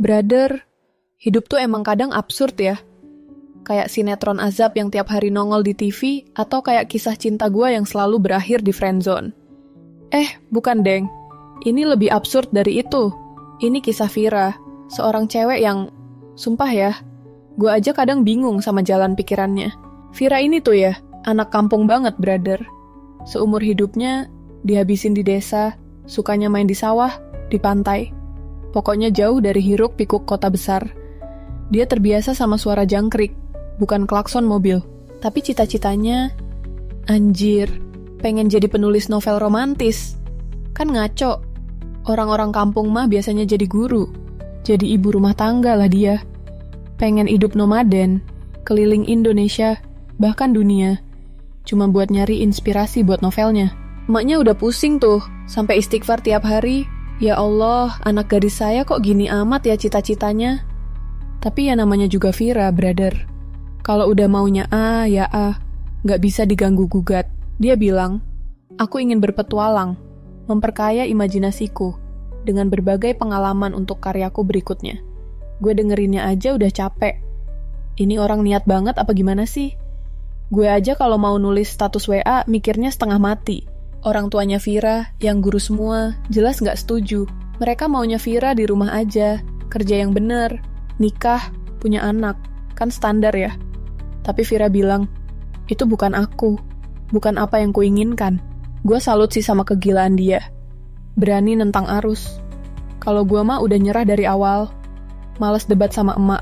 Brother, hidup tuh emang kadang absurd ya. Kayak sinetron azab yang tiap hari nongol di TV, atau kayak kisah cinta gue yang selalu berakhir di friendzone. Bukan deng. Ini lebih absurd dari itu. Ini kisah Vira, seorang cewek yang, sumpah ya, gue aja kadang bingung sama jalan pikirannya. Vira ini tuh ya, anak kampung banget brother. Seumur hidupnya, dihabisin di desa, sukanya main di sawah, di pantai. Pokoknya jauh dari hiruk pikuk kota besar. Dia terbiasa sama suara jangkrik, bukan klakson mobil. Tapi cita-citanya, anjir, pengen jadi penulis novel romantis. Kan ngaco. Orang-orang kampung mah biasanya jadi guru. Jadi ibu rumah tangga lah dia. Pengen hidup nomaden, keliling Indonesia, bahkan dunia. Cuma buat nyari inspirasi buat novelnya. Emaknya udah pusing tuh, sampai istighfar tiap hari. Ya Allah, anak gadis saya kok gini amat ya cita-citanya. Tapi ya namanya juga Vira, brother. Kalau udah maunya A, ya A. Nggak bisa diganggu-gugat. Dia bilang, aku ingin berpetualang, memperkaya imajinasiku, dengan berbagai pengalaman untuk karyaku berikutnya. Gue dengerinnya aja udah capek. Ini orang niat banget apa gimana sih? Gue aja kalau mau nulis status WA mikirnya setengah mati. Orang tuanya Vira, yang guru semua, jelas nggak setuju. Mereka maunya Vira di rumah aja, kerja yang bener, nikah, punya anak, kan standar ya. Tapi Vira bilang, itu bukan aku, bukan apa yang kuinginkan. Gue salut sih sama kegilaan dia. Berani nentang arus. Kalau gue mah udah nyerah dari awal. Males debat sama emak.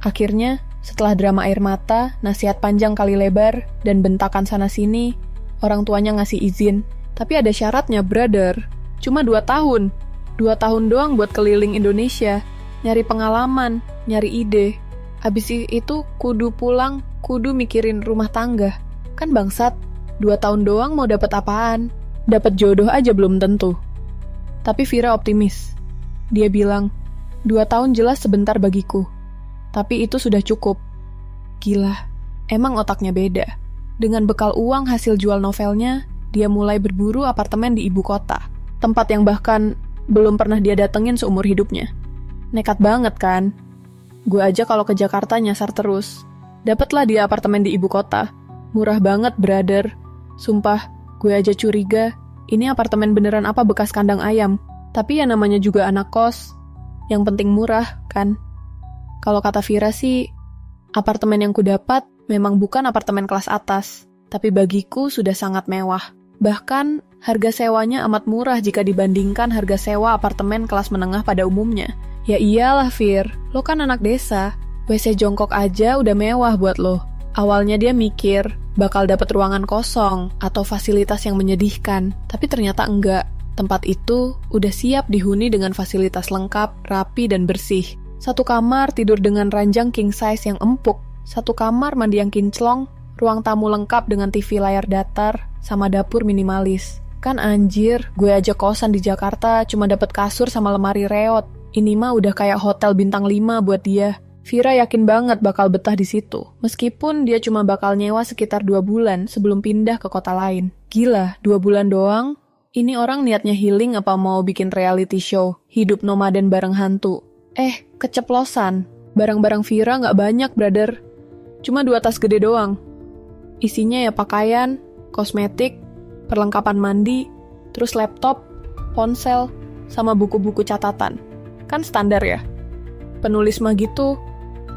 Akhirnya, setelah drama air mata, nasihat panjang kali lebar, dan bentakan sana-sini, orang tuanya ngasih izin. Tapi ada syaratnya, brother. Cuma 2 tahun. 2 tahun doang buat keliling Indonesia. Nyari pengalaman, nyari ide. Habis itu kudu pulang, kudu mikirin rumah tangga. Kan bangsat, 2 tahun doang mau dapat apaan? Dapat jodoh aja belum tentu. Tapi Vira optimis. Dia bilang, 2 tahun jelas sebentar bagiku. Tapi itu sudah cukup. Gila, emang otaknya beda. Dengan bekal uang hasil jual novelnya, dia mulai berburu apartemen di ibu kota. Tempat yang bahkan belum pernah dia datengin seumur hidupnya. Nekat banget kan? Gue aja kalau ke Jakarta nyasar terus. Dapatlah dia apartemen di ibu kota. Murah banget, brother. Sumpah, gue aja curiga, ini apartemen beneran apa bekas kandang ayam. Tapi ya namanya juga anak kos. Yang penting murah, kan? Kalau kata Vira sih, apartemen yang ku dapat memang bukan apartemen kelas atas, tapi bagiku sudah sangat mewah. Bahkan, harga sewanya amat murah jika dibandingkan harga sewa apartemen kelas menengah pada umumnya. Ya iyalah, Vir, lo kan anak desa. WC jongkok aja udah mewah buat lo. Awalnya dia mikir, bakal dapat ruangan kosong atau fasilitas yang menyedihkan. Tapi ternyata enggak. Tempat itu udah siap dihuni dengan fasilitas lengkap, rapi, dan bersih. 1 kamar tidur dengan ranjang king size yang empuk. 1 kamar mandi yang kinclong, ruang tamu lengkap dengan TV layar datar, sama dapur minimalis. Kan anjir, gue aja kosan di Jakarta cuma dapat kasur sama lemari reot. Ini mah udah kayak hotel bintang 5 buat dia. Vira yakin banget bakal betah di situ. Meskipun dia cuma bakal nyewa sekitar 2 bulan sebelum pindah ke kota lain. Gila, 2 bulan doang? Ini orang niatnya healing apa mau bikin reality show? Hidup nomaden bareng hantu. Keceplosan. Barang-barang Vira nggak banyak, brother. Cuma 2 tas gede doang. Isinya ya pakaian, kosmetik, perlengkapan mandi, terus laptop, ponsel, sama buku-buku catatan. Kan standar ya? Penulis mah gitu,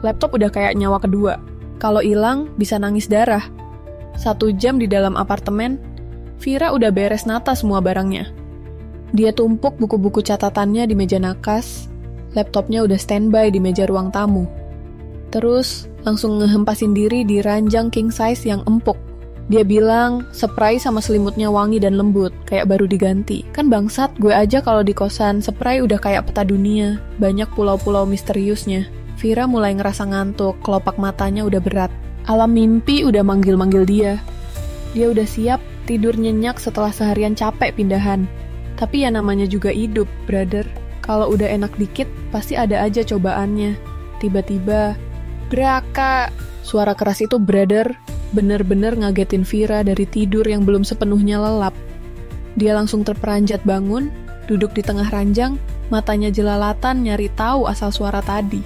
laptop udah kayak nyawa kedua. Kalau hilang, bisa nangis darah. 1 jam di dalam apartemen, Vira udah beres nata semua barangnya. Dia tumpuk buku-buku catatannya di meja nakas, laptopnya udah standby di meja ruang tamu. Terus, langsung ngehempasin diri di ranjang king size yang empuk. Dia bilang, spray sama selimutnya wangi dan lembut, kayak baru diganti. Kan bangsat, gue aja kalau di kosan, spray udah kayak peta dunia. Banyak pulau-pulau misteriusnya. Vira mulai ngerasa ngantuk, kelopak matanya udah berat. Alam mimpi udah manggil-manggil dia. Dia udah siap tidur nyenyak setelah seharian capek pindahan. Tapi ya namanya juga hidup, brother. Kalau udah enak dikit, pasti ada aja cobaannya. Tiba-tiba, braka! Suara keras itu, brother, bener-bener ngagetin Vira dari tidur yang belum sepenuhnya lelap. Dia langsung terperanjat bangun, duduk di tengah ranjang, Matanya jelalatan nyari tahu asal suara tadi.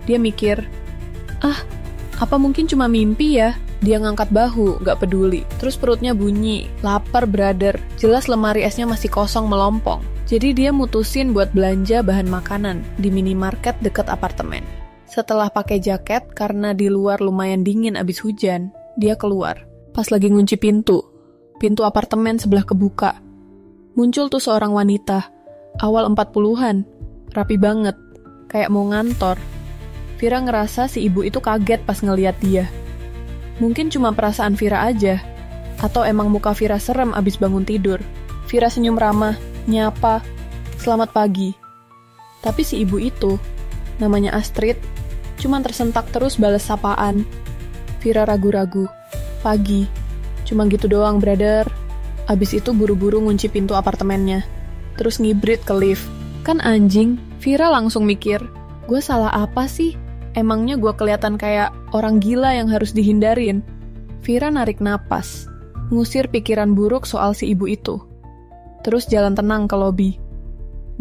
Dia mikir, apa mungkin cuma mimpi ya? Dia ngangkat bahu, gak peduli. Terus perutnya bunyi, lapar brother. Jelas lemari esnya masih kosong melompong. Jadi dia mutusin buat belanja bahan makanan di minimarket dekat apartemen. Setelah pakai jaket karena di luar lumayan dingin abis hujan, dia keluar. Pas lagi ngunci pintu apartemen sebelah kebuka. Muncul tuh seorang wanita, awal 40-an, rapi banget, kayak mau ngantor. Vira ngerasa si ibu itu kaget pas ngeliat dia. Mungkin cuma perasaan Vira aja, atau emang muka Vira serem abis bangun tidur. Vira senyum ramah, nyapa, selamat pagi. Tapi si ibu itu, namanya Astrid, cuma tersentak terus bales sapaan. Vira ragu-ragu, pagi, cuma gitu doang brother. Abis itu buru-buru ngunci pintu apartemennya, terus ngibrit ke lift. Kan anjing, Vira langsung mikir, gue salah apa sih? Emangnya gue kelihatan kayak orang gila yang harus dihindarin? Vira narik napas, ngusir pikiran buruk soal si ibu itu. Terus jalan tenang ke lobi.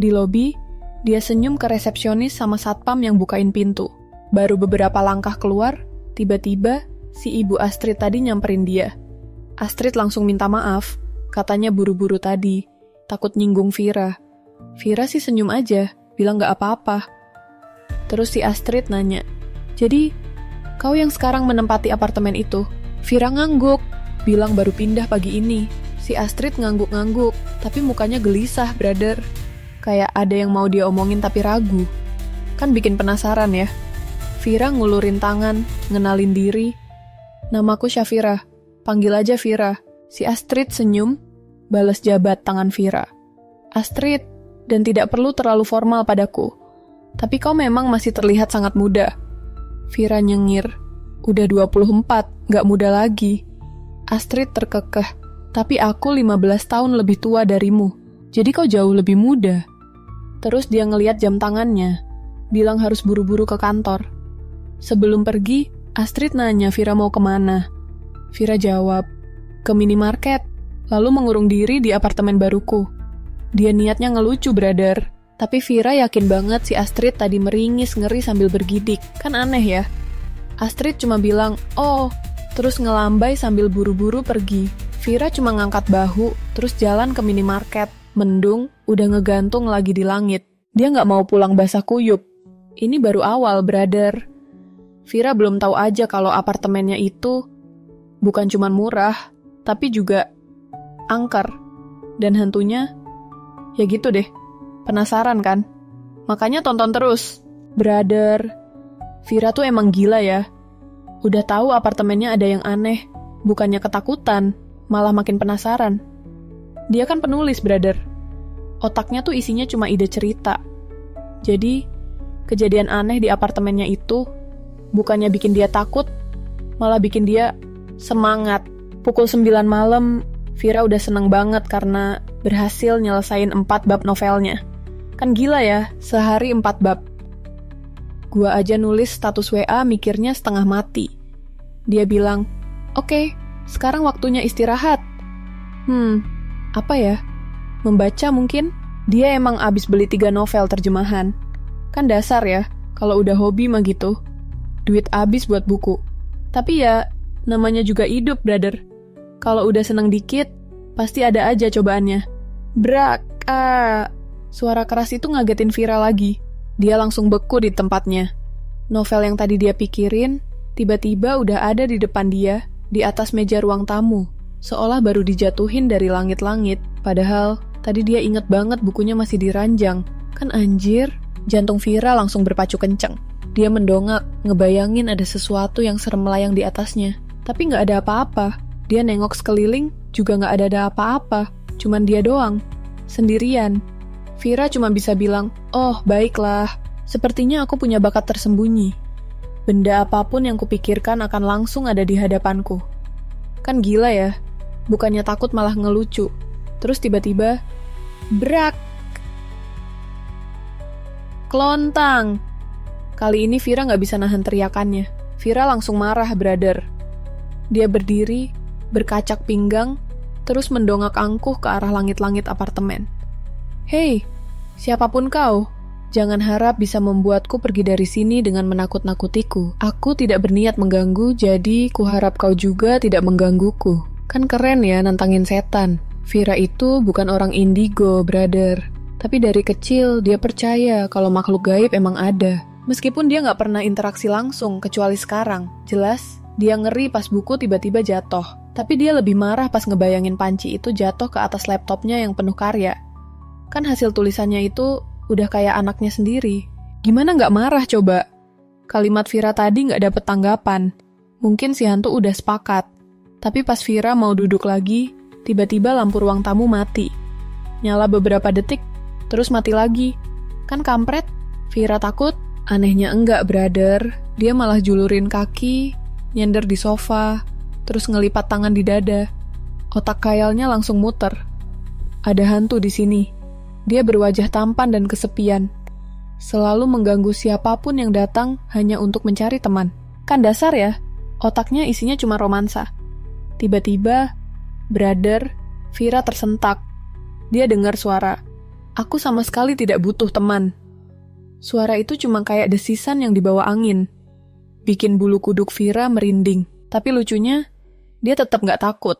Di lobi, dia senyum ke resepsionis sama satpam yang bukain pintu. Baru beberapa langkah keluar, tiba-tiba si ibu Astrid tadi nyamperin dia. Astrid langsung minta maaf, katanya buru-buru tadi, takut nyinggung Vira. Vira sih senyum aja, bilang gak apa-apa. Terus si Astrid nanya, jadi, kau yang sekarang menempati apartemen itu? Vira ngangguk, bilang baru pindah pagi ini. Si Astrid ngangguk-ngangguk, tapi mukanya gelisah, brother. Kayak ada yang mau dia omongin tapi ragu. Kan bikin penasaran ya. Vira ngulurin tangan, ngenalin diri. Namaku Syafira, panggil aja Vira. Si Astrid senyum, balas jabat tangan Vira. Astrid, dan tidak perlu terlalu formal padaku. Tapi kau memang masih terlihat sangat muda. Vira nyengir. Udah 24, gak muda lagi. Astrid terkekeh. Tapi aku 15 tahun lebih tua darimu. Jadi kau jauh lebih muda. Terus dia ngeliat jam tangannya. Bilang harus buru-buru ke kantor. Sebelum pergi, Astrid nanya Vira mau kemana. Vira jawab, ke minimarket. Lalu mengurung diri di apartemen baruku. Dia niatnya ngelucu, brother. Tapi Vira yakin banget si Astrid tadi meringis ngeri sambil bergidik. Kan aneh ya? Astrid cuma bilang, oh, terus ngelambai sambil buru-buru pergi. Vira cuma ngangkat bahu, terus jalan ke minimarket. Mendung, udah ngegantung lagi di langit. Dia nggak mau pulang basah kuyup. Ini baru awal, brother. Vira belum tahu aja kalau apartemennya itu bukan cuma murah, tapi juga angker. Dan hantunya, ya gitu deh. Penasaran kan? Makanya tonton terus. Brother, Vira tuh emang gila ya. Udah tahu apartemennya ada yang aneh, bukannya ketakutan, malah makin penasaran. Dia kan penulis, brother. Otaknya tuh isinya cuma ide cerita. Jadi, kejadian aneh di apartemennya itu bukannya bikin dia takut, malah bikin dia semangat. Pukul 9 malam, Vira udah seneng banget karena berhasil nyelesain 4 bab novelnya. Kan gila ya, sehari 4 bab. Gua aja nulis status WA mikirnya setengah mati. Dia bilang, oke, sekarang waktunya istirahat. Apa ya? Membaca mungkin? Dia emang abis beli 3 novel terjemahan. Kan dasar ya, kalau udah hobi mah gitu. Duit abis buat buku. Tapi ya, namanya juga hidup, brother. Kalau udah seneng dikit, pasti ada aja cobaannya. Brak, Suara keras itu ngagetin Vira lagi. Dia langsung beku di tempatnya. Novel yang tadi dia pikirin, tiba-tiba udah ada di depan dia, di atas meja ruang tamu. Seolah baru dijatuhin dari langit-langit. Padahal, tadi dia inget banget bukunya masih diranjang. Kan anjir, jantung Vira langsung berpacu kenceng. Dia mendongak, ngebayangin ada sesuatu yang serem melayang di atasnya. Tapi nggak ada apa-apa. Dia nengok sekeliling, juga nggak ada apa-apa. Cuman dia doang, sendirian. Vira cuma bisa bilang, oh baiklah, sepertinya aku punya bakat tersembunyi. Benda apapun yang kupikirkan akan langsung ada di hadapanku. Kan gila ya, bukannya takut malah ngelucu. Terus tiba-tiba, brak! Kelontang! Kali ini Vira nggak bisa nahan teriakannya. Vira langsung marah, brother. Dia berdiri, berkacak pinggang, terus mendongak angkuh ke arah langit-langit apartemen. Hei, Siapapun kau, jangan harap bisa membuatku pergi dari sini dengan menakut-nakutiku. Aku tidak berniat mengganggu, jadi kuharap kau juga tidak menggangguku. Kan keren ya nantangin setan. Vira itu bukan orang indigo, brother. Tapi dari kecil dia percaya kalau makhluk gaib emang ada. Meskipun dia nggak pernah interaksi langsung, kecuali sekarang. Jelas, dia ngeri pas buku tiba-tiba jatuh. Tapi dia lebih marah pas ngebayangin panci itu jatuh ke atas laptopnya yang penuh karya. Kan hasil tulisannya itu udah kayak anaknya sendiri. Gimana nggak marah coba? Kalimat Vira tadi nggak dapet tanggapan. Mungkin si hantu udah sepakat. Tapi pas Vira mau duduk lagi, tiba-tiba lampu ruang tamu mati. Nyala beberapa detik, terus mati lagi. Kan kampret? Vira takut? Anehnya enggak, brother. Dia malah julurin kaki, nyender di sofa, terus ngelipat tangan di dada. Otak khayalnya langsung muter. Ada hantu di sini. Dia berwajah tampan dan kesepian. Selalu mengganggu siapapun yang datang hanya untuk mencari teman. Kan dasar ya, otaknya isinya cuma romansa. Tiba-tiba, brother, Vira tersentak. Dia dengar suara, "Aku sama sekali tidak butuh teman." Suara itu cuma kayak desisan yang dibawa angin. Bikin bulu kuduk Vira merinding. Tapi lucunya, dia tetap gak takut.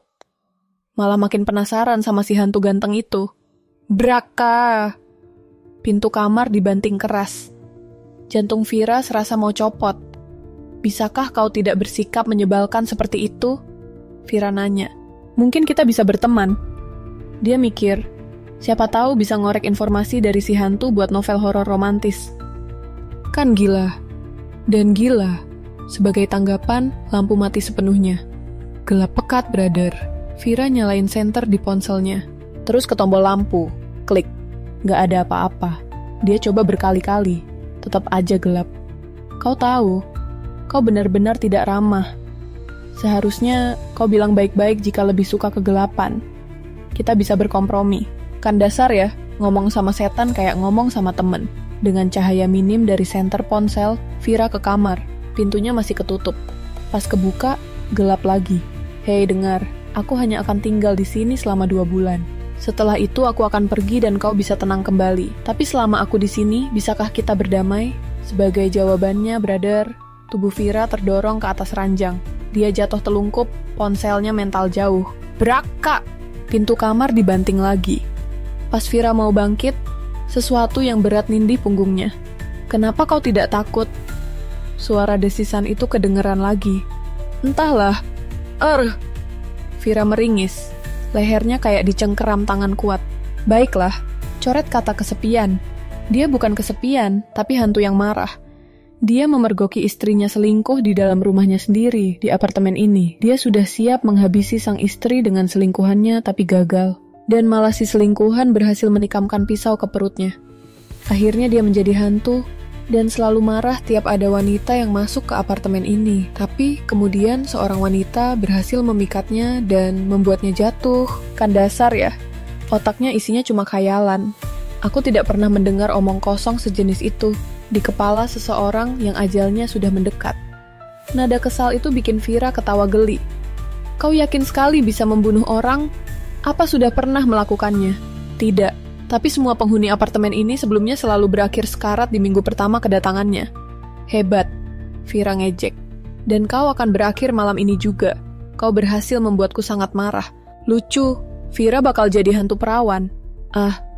Malah makin penasaran sama si hantu ganteng itu. Braka! Pintu kamar dibanting keras. Jantung Vira serasa mau copot. Bisakah kau tidak bersikap menyebalkan seperti itu? Vira nanya. Mungkin kita bisa berteman. Dia mikir, siapa tahu bisa ngorek informasi dari si hantu buat novel horor romantis. Kan gila. Dan gila. Sebagai tanggapan, lampu mati sepenuhnya. Gelap pekat, brother. Vira nyalain senter di ponselnya. Terus ke tombol lampu. Klik. Gak ada apa-apa. Dia coba berkali-kali. Tetap aja gelap. Kau tahu, kau benar-benar tidak ramah. Seharusnya kau bilang baik-baik jika lebih suka kegelapan. Kita bisa berkompromi. Kan dasar ya, ngomong sama setan kayak ngomong sama temen. Dengan cahaya minim dari senter ponsel, Vira ke kamar. Pintunya masih ketutup. Pas kebuka, gelap lagi. Hei dengar, aku hanya akan tinggal di sini selama 2 bulan. Setelah itu aku akan pergi dan kau bisa tenang kembali. Tapi selama aku di sini, bisakah kita berdamai? Sebagai jawabannya, brother, tubuh Vira terdorong ke atas ranjang. Dia jatuh telungkup, ponselnya mental jauh. Braka! Pintu kamar dibanting lagi. Pas Vira mau bangkit, sesuatu yang berat nindih punggungnya. Kenapa kau tidak takut? Suara desisan itu kedengeran lagi. Entahlah. Vira meringis. Lehernya kayak dicengkeram tangan kuat. Baiklah, coret kata kesepian. Dia bukan kesepian, tapi hantu yang marah. Dia memergoki istrinya selingkuh di dalam rumahnya sendiri, di apartemen ini. Dia sudah siap menghabisi sang istri dengan selingkuhannya, tapi gagal. Dan malah si selingkuhan berhasil menikamkan pisau ke perutnya. Akhirnya dia menjadi hantu, dan selalu marah tiap ada wanita yang masuk ke apartemen ini. Tapi kemudian seorang wanita berhasil memikatnya dan membuatnya jatuh. Kan dasar ya, otaknya isinya cuma khayalan. Aku tidak pernah mendengar omong kosong sejenis itu di kepala seseorang yang ajalnya sudah mendekat. Nada kesal itu bikin Vira ketawa geli. Kau yakin sekali bisa membunuh orang? Apa sudah pernah melakukannya? Tidak. Tapi semua penghuni apartemen ini sebelumnya selalu berakhir sekarat di minggu pertama kedatangannya. Hebat, Vira ngejek. Dan kau akan berakhir malam ini juga. Kau berhasil membuatku sangat marah. Lucu, Vira bakal jadi hantu perawan.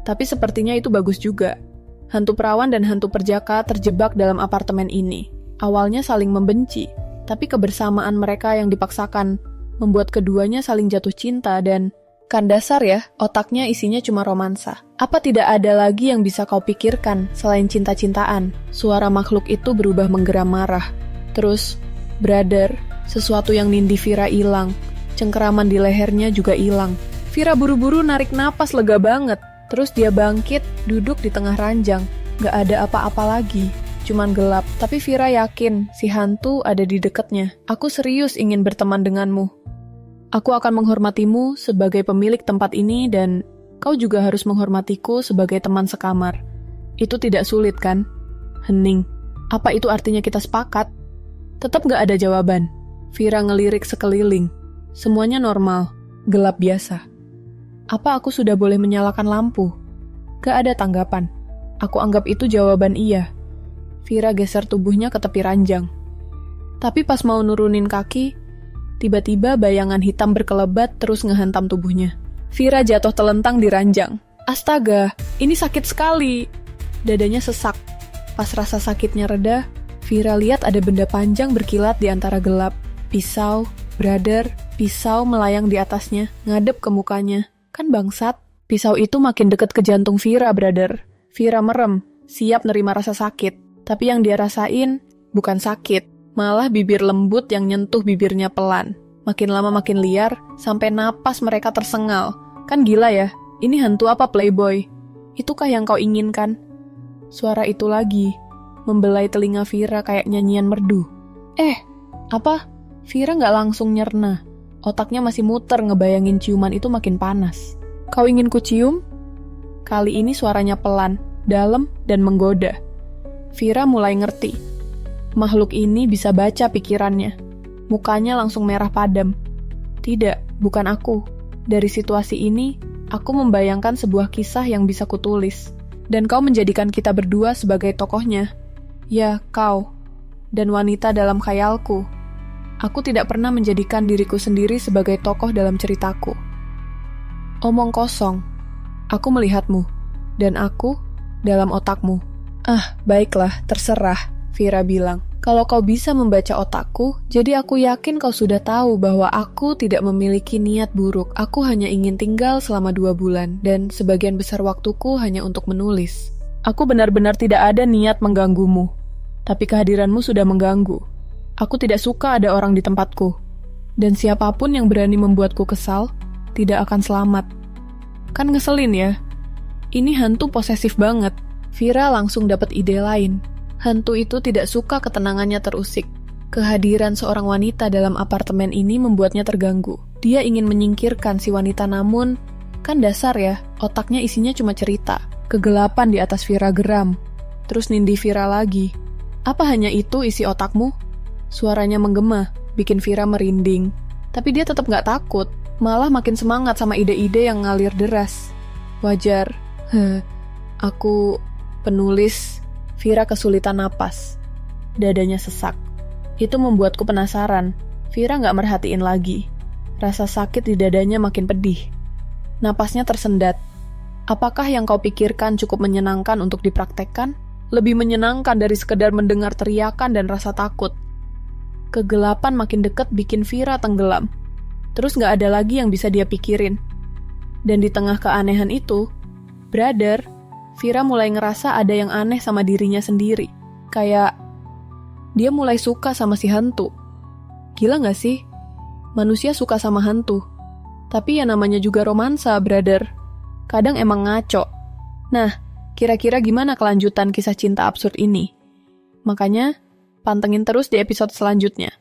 Tapi sepertinya itu bagus juga. Hantu perawan dan hantu perjaka terjebak dalam apartemen ini. Awalnya saling membenci, tapi kebersamaan mereka yang dipaksakan membuat keduanya saling jatuh cinta dan... Kan dasar ya, otaknya isinya cuma romansa. Apa tidak ada lagi yang bisa kau pikirkan selain cinta-cintaan? Suara makhluk itu berubah menggeram marah. Terus, brother, sesuatu yang nindih Vira hilang. Cengkeraman di lehernya juga hilang. Vira buru-buru narik napas lega banget. Terus dia bangkit, duduk di tengah ranjang. Gak ada apa-apa lagi. Cuman gelap. Tapi Vira yakin si hantu ada di dekatnya. Aku serius ingin berteman denganmu. Aku akan menghormatimu sebagai pemilik tempat ini dan kau juga harus menghormatiku sebagai teman sekamar. Itu tidak sulit kan? Hening. Apa itu artinya kita sepakat? Tetap gak ada jawaban. Vira ngelirik sekeliling. Semuanya normal. Gelap biasa. Apa aku sudah boleh menyalakan lampu? Gak ada tanggapan. Aku anggap itu jawaban iya. Vira geser tubuhnya ke tepi ranjang. Tapi pas mau nurunin kaki, tiba-tiba bayangan hitam berkelebat terus ngehantam tubuhnya. Vira jatuh telentang di ranjang. Astaga, ini sakit sekali. Dadanya sesak. Pas rasa sakitnya reda, Vira lihat ada benda panjang berkilat di antara gelap. Pisau, brother, pisau melayang di atasnya, ngadep ke mukanya. Kan bangsat. Pisau itu makin deket ke jantung Vira, brother. Vira merem, siap nerima rasa sakit. Tapi yang dia rasain bukan sakit. Malah bibir lembut yang nyentuh bibirnya pelan. Makin lama makin liar, sampai napas mereka tersengal. Kan gila ya, ini hantu apa Playboy? Itukah yang kau inginkan? Suara itu lagi, membelai telinga Vira kayak nyanyian merdu. Apa? Vira nggak langsung nyerna. Otaknya masih muter ngebayangin ciuman itu makin panas. Kau ingin kucium? Kali ini suaranya pelan, dalam, dan menggoda. Vira mulai ngerti. Makhluk ini bisa baca pikirannya. Mukanya langsung merah padam. Tidak, bukan aku. Dari situasi ini, aku membayangkan sebuah kisah yang bisa kutulis. Dan kau menjadikan kita berdua sebagai tokohnya. Ya, kau. Dan wanita dalam khayalku. Aku tidak pernah menjadikan diriku sendiri sebagai tokoh dalam ceritaku. Omong kosong. Aku melihatmu. Dan aku dalam otakmu. Baiklah, terserah. Vira bilang, kalau kau bisa membaca otakku, jadi aku yakin kau sudah tahu bahwa aku tidak memiliki niat buruk. Aku hanya ingin tinggal selama 2 bulan, dan sebagian besar waktuku hanya untuk menulis. Aku benar-benar tidak ada niat mengganggumu, tapi kehadiranmu sudah mengganggu. Aku tidak suka ada orang di tempatku, dan siapapun yang berani membuatku kesal, tidak akan selamat. Kan ngeselin ya? Ini hantu posesif banget. Vira langsung dapat ide lain. Hantu itu tidak suka ketenangannya terusik. Kehadiran seorang wanita dalam apartemen ini membuatnya terganggu. Dia ingin menyingkirkan si wanita namun, kan dasar ya, otaknya isinya cuma cerita. Kegelapan di atas Vira geram. Terus nindih Vira lagi. Apa hanya itu isi otakmu? Suaranya menggema, bikin Vira merinding. Tapi dia tetap gak takut, malah makin semangat sama ide-ide yang ngalir deras. Wajar. Aku penulis. Vira kesulitan napas. Dadanya sesak. Itu membuatku penasaran. Vira gak merhatiin lagi. Rasa sakit di dadanya makin pedih. Napasnya tersendat. Apakah yang kau pikirkan cukup menyenangkan untuk dipraktekkan? Lebih menyenangkan dari sekedar mendengar teriakan dan rasa takut. Kegelapan makin dekat bikin Vira tenggelam. Terus gak ada lagi yang bisa dia pikirin. Dan di tengah keanehan itu, brother, Vira mulai ngerasa ada yang aneh sama dirinya sendiri. Kayak dia mulai suka sama si hantu. Gila gak sih? Manusia suka sama hantu. Tapi ya namanya juga romansa, brother. Kadang emang ngaco. Nah, kira-kira gimana kelanjutan kisah cinta absurd ini? Makanya, pantengin terus di episode selanjutnya.